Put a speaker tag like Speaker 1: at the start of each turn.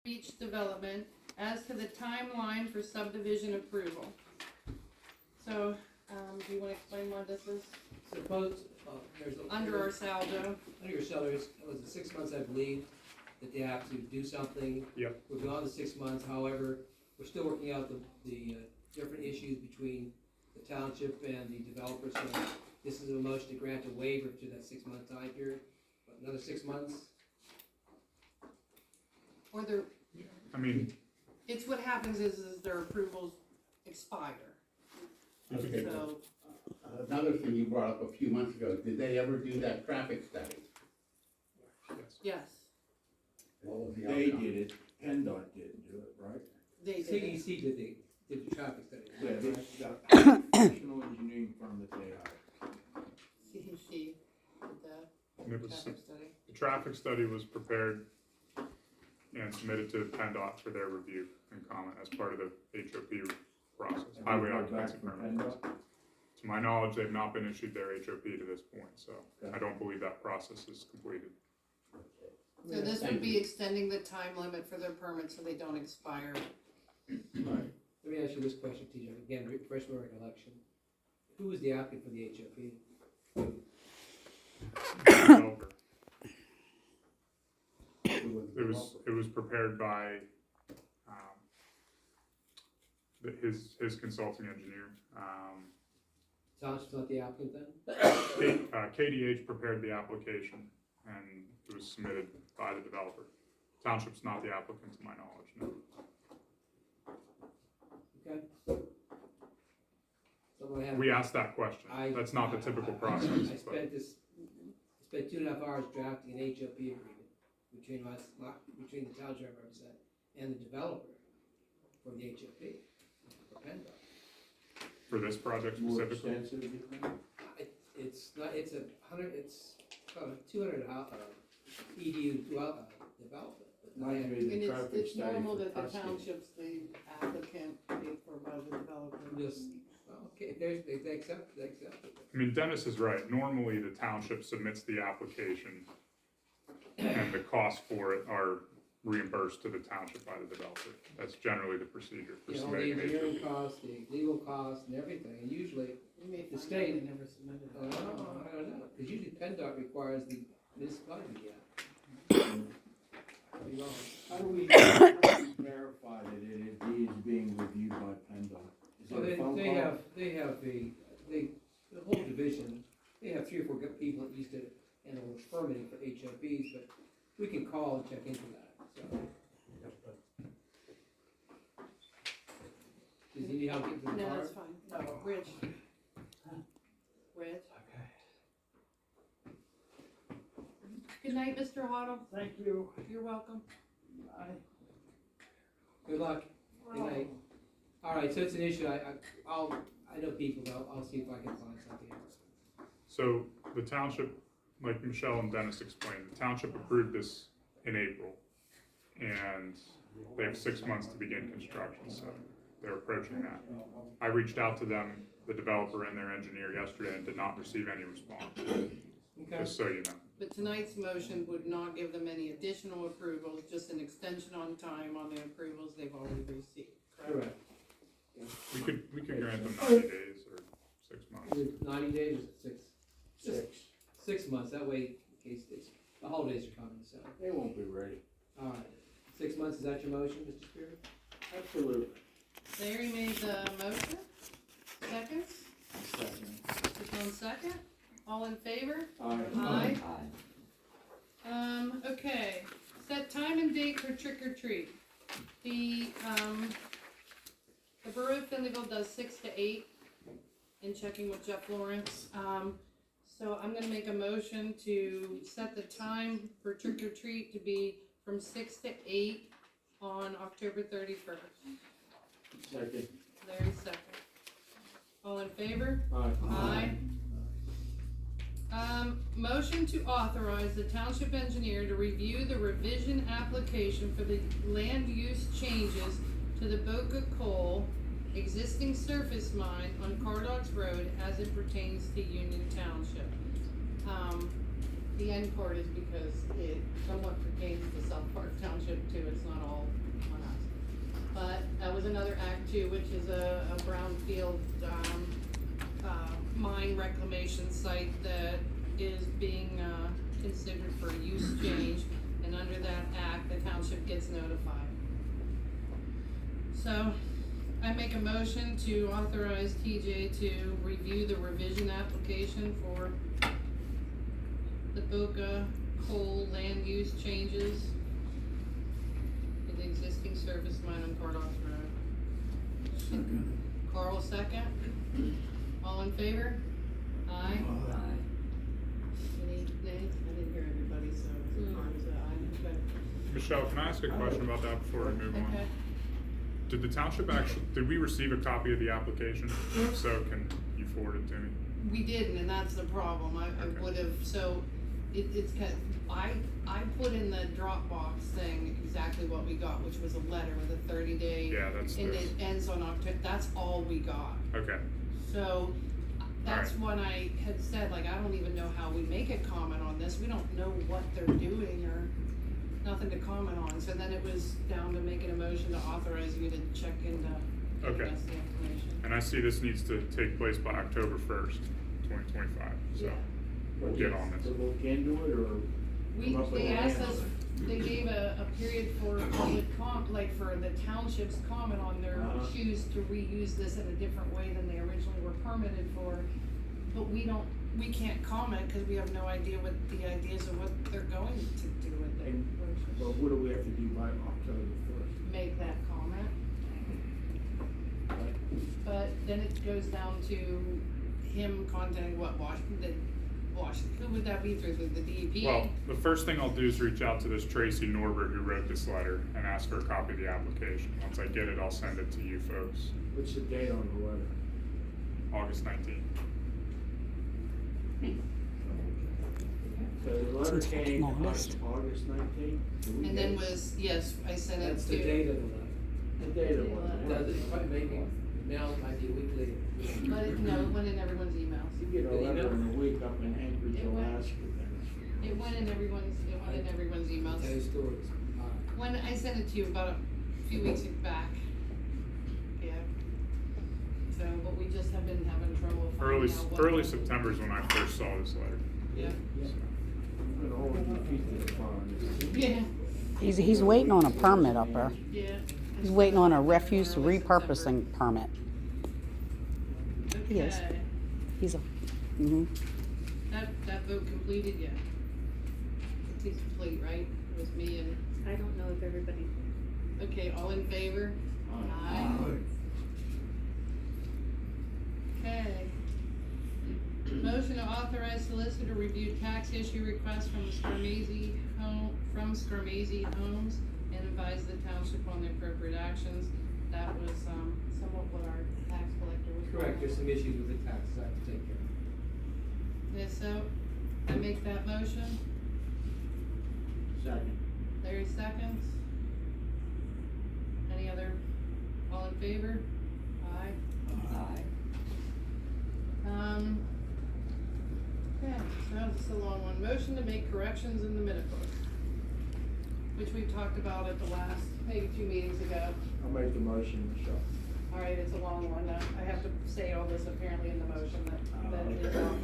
Speaker 1: Beach Development as to the timeline for subdivision approval. So, do you wanna explain what this is?
Speaker 2: Suppose, there's a.
Speaker 1: Under our saldo,
Speaker 2: Under your salary, it was 6 months, I believe, that they have to do something.
Speaker 3: Yep.
Speaker 2: We're beyond the 6 months, however, we're still working out the different issues between the township and the developer, so this is a motion to grant a waiver to that 6 month time period. But another 6 months,
Speaker 1: or their,
Speaker 3: I mean,
Speaker 1: it's what happens is their approvals expire,
Speaker 4: Okay,
Speaker 1: so,
Speaker 4: another thing you brought up a few months ago, did they ever do that traffic study?
Speaker 3: yes.
Speaker 1: yes,
Speaker 4: What was the
Speaker 5: They
Speaker 4: outcome?
Speaker 5: did it, PennDOT didn't do it, right?
Speaker 1: they did it.
Speaker 2: CEC did the traffic study.
Speaker 5: Yeah, they got professional engineering firm that they hired.
Speaker 1: CEC did
Speaker 3: And it
Speaker 1: the
Speaker 3: was,
Speaker 1: traffic study.
Speaker 3: the traffic study was prepared and submitted to PennDOT for their review and comment as part of the HOP process,
Speaker 5: And
Speaker 3: highway
Speaker 5: they heard
Speaker 3: occupancy
Speaker 5: back from
Speaker 3: permit.
Speaker 5: PennDOT?
Speaker 3: To my knowledge, they've not been issued their HOP to this point, so
Speaker 5: Okay.
Speaker 3: I don't believe that process is completed.
Speaker 1: So this would
Speaker 4: Thank
Speaker 1: be
Speaker 4: you.
Speaker 1: extending the time limit for their permits so they don't expire.
Speaker 5: Right.
Speaker 2: Let me ask you this question, TJ, again, refresh my recollection. Who was the applicant for the HOP?
Speaker 3: Developer.
Speaker 5: Who was the
Speaker 3: It was prepared by, his consulting engineer.
Speaker 2: Township's not the applicant then?
Speaker 3: KDH prepared the application and it was submitted by the developer. Township's not the applicant to my knowledge, no.
Speaker 2: Okay. Someone have.
Speaker 3: We asked that question. That's not the typical process.
Speaker 2: I
Speaker 3: but-
Speaker 2: spent 2.5 hours drafting an HOP agreement between between the township I represent and the developer for the HOP, for PennDOT.
Speaker 3: For this project
Speaker 5: More
Speaker 3: specifically?
Speaker 5: extensive, you think?
Speaker 2: It's not, it's 200 EDU development. but not-
Speaker 5: Reminds me of
Speaker 1: And
Speaker 5: the
Speaker 1: it's,
Speaker 5: traffic
Speaker 1: it's
Speaker 5: study
Speaker 1: normal
Speaker 5: for
Speaker 1: that the
Speaker 5: Tuscan.
Speaker 1: townships, the applicant paid for by the developer.
Speaker 2: Just, well, okay, they accept it.
Speaker 3: I mean, Dennis is right. Normally, the township submits the application and the costs for it are reimbursed to the township by the developer. That's generally the procedure for
Speaker 2: You know, the
Speaker 3: submitting an
Speaker 2: engineering
Speaker 3: HOP.
Speaker 2: costs, the legal costs and everything, and usually,
Speaker 1: You may
Speaker 2: The
Speaker 1: find out
Speaker 2: state-
Speaker 1: they never submitted
Speaker 2: I
Speaker 1: it.
Speaker 2: don't know, because usually PennDOT requires the municipality to get. Pretty long.
Speaker 5: How do we verify that it is being reviewed by PennDOT? Is
Speaker 2: So
Speaker 5: it a phone
Speaker 2: they
Speaker 5: call?
Speaker 2: have the whole division, they have 3 or 4 good people that used to handle permitting for HOPs, but we can call and check into that, so. Does he need help getting to the
Speaker 1: No,
Speaker 2: car?
Speaker 1: that's fine. No, Rich. Rich.
Speaker 5: Okay.
Speaker 1: Good night, Mr. Hoddle.
Speaker 5: Thank you.
Speaker 1: You're welcome.
Speaker 2: Good luck, good night. Alright, so it's an issue, I know people, but I'll see if I can find something else.
Speaker 3: So the township, like Michelle and Dennis explained, the township approved this in April. And they have 6 months to begin construction, so they're approaching that. I reached out to them, the developer and their engineer yesterday and did not receive any response,
Speaker 2: Okay,
Speaker 3: just so you know.
Speaker 1: But tonight's motion would not give them any additional approvals, just an extension on time on the approvals they've already received, correct?
Speaker 2: correct.
Speaker 3: We could grant them 90 days or 6 months.
Speaker 2: Is it 90 days or 6?
Speaker 5: 6.
Speaker 2: 6 months, that way, in case the holidays are coming, so.
Speaker 5: They won't be ready.
Speaker 2: Alright, 6 months, is that your motion, Mr. Spear?
Speaker 5: Absolutely.
Speaker 1: Larry made the motion. Seconds?
Speaker 5: Second.
Speaker 1: Just 1 second. All in favor?
Speaker 5: Aye.
Speaker 1: Aye. Okay, set time and date for trick or treat. The Borough of Finleyville does 6 to 8 in checking with Jeff Lawrence. So I'm gonna make a motion to set the time for trick or treat to be from 6 to 8 on October 31st.
Speaker 5: Second.
Speaker 1: Larry second. All in favor?
Speaker 5: Aye.
Speaker 1: Aye. Motion to authorize the township engineer to review the revision application for the land use changes to the BOCA coal existing surface mine on Cardox Road as it pertains to Union Township. The end part is because it somewhat pertains to South Park Township too, it's not all was another act too, which is a brownfield, mine reclamation site that is being, considered for a use change, and under that act, the township gets notified. So, I make a motion to authorize TJ to review the revision application for the BOCA coal land use changes in the existing surface mine on Cardox Road.
Speaker 5: Second.
Speaker 1: Carl, second. All in favor? Aye. Any nay? I didn't hear everybody, so it's aye. Okay.
Speaker 3: Michelle, can I ask a question about that before we move on?
Speaker 1: Okay.
Speaker 3: Did the township did we receive a copy of the application? If so, can you forward it to me?
Speaker 1: We didn't, and that's the problem. I
Speaker 3: Okay.
Speaker 1: would've, so it's kind of, I put in the Dropbox thing exactly what we got, which was a letter with a 30-day.
Speaker 3: Yeah, that's
Speaker 1: And
Speaker 3: this.
Speaker 1: it ends on October, that's all we got.
Speaker 3: Okay,
Speaker 1: So, that's
Speaker 3: Alright.
Speaker 1: when I had said, like, I don't even know how we make a comment on this, we don't know what they're doing or nothing to comment on, so then it was down to making a motion to authorize you to check into giving
Speaker 3: Okay.
Speaker 1: us the information.
Speaker 3: and I see this needs to take place by October 1st, 2025, so
Speaker 1: Yeah.
Speaker 3: we'll get on
Speaker 5: To
Speaker 3: this.
Speaker 5: look into it, or? come up with
Speaker 1: They
Speaker 5: an
Speaker 1: asked
Speaker 5: answer?
Speaker 1: us, they gave a period for public like for the township's comment on their choose to reuse this in a different way than they originally were permitted for. But we can't comment, cause we have no idea what the ideas of what they're going to do with it.
Speaker 5: And- But what do we have to do by October first?
Speaker 1: Make that comment, but then it goes down to him contacting what, Washington, who would that be through, the DEP?
Speaker 3: Well, the first thing I'll do is reach out to this Tracy Norbert who wrote this letter and ask her a copy of the application. Once I get it, I'll send it to you folks,
Speaker 5: What's the date on the letter?
Speaker 3: August 19th.
Speaker 5: So the letter
Speaker 6: Seems
Speaker 5: came
Speaker 6: fucking
Speaker 5: on
Speaker 6: August.
Speaker 5: August 19th?
Speaker 1: And then was, yes, I sent it to.
Speaker 2: That's the date of the letter.
Speaker 5: The date of the letter.
Speaker 2: Does it probably maybe, now it might be a week later.
Speaker 1: But no, it went in everyone's emails.
Speaker 5: You get a
Speaker 2: The
Speaker 5: letter
Speaker 2: email?
Speaker 5: in a week up in Anchorage,
Speaker 1: It went-
Speaker 5: Alaska, then.
Speaker 1: It went in everyone's emails.
Speaker 2: Tell you stories.
Speaker 1: When I sent it to you about a few weeks back. Yeah. So, but we just have been having trouble
Speaker 3: Early
Speaker 1: finding out what.
Speaker 3: early September is when I first saw this letter.
Speaker 1: Yeah.
Speaker 5: Yeah. I'm gonna hold your feet to the fire.
Speaker 1: Yeah,
Speaker 6: He's waiting on a permit up there.
Speaker 1: yeah.
Speaker 6: He's waiting on a refuse repurposing permit. He is.
Speaker 1: Okay,
Speaker 6: He's a,
Speaker 1: that vote completed yet? It's complete, right? It was me and,
Speaker 7: I don't know if everybody,
Speaker 1: okay, all in favor? Aye. Okay. Motion to authorize solicitor to review tax issue request from Scarmazy Homes and advise the township on the appropriate actions. That was, somewhat what our tax collector was.
Speaker 2: Correct, there's some issues with the taxes I have to take care of.
Speaker 1: Yeah, so, I make that motion,
Speaker 5: Second.
Speaker 1: Larry seconds. Any other, all in favor? Aye. Okay, so that's a long one. Motion to make corrections in the minute book, which we talked about at the last, maybe 2 meetings ago.
Speaker 5: I'll make the motion, Michelle.
Speaker 1: All right, it's a long one. I have to say all this apparently in the motion that is
Speaker 5: Okay.
Speaker 1: on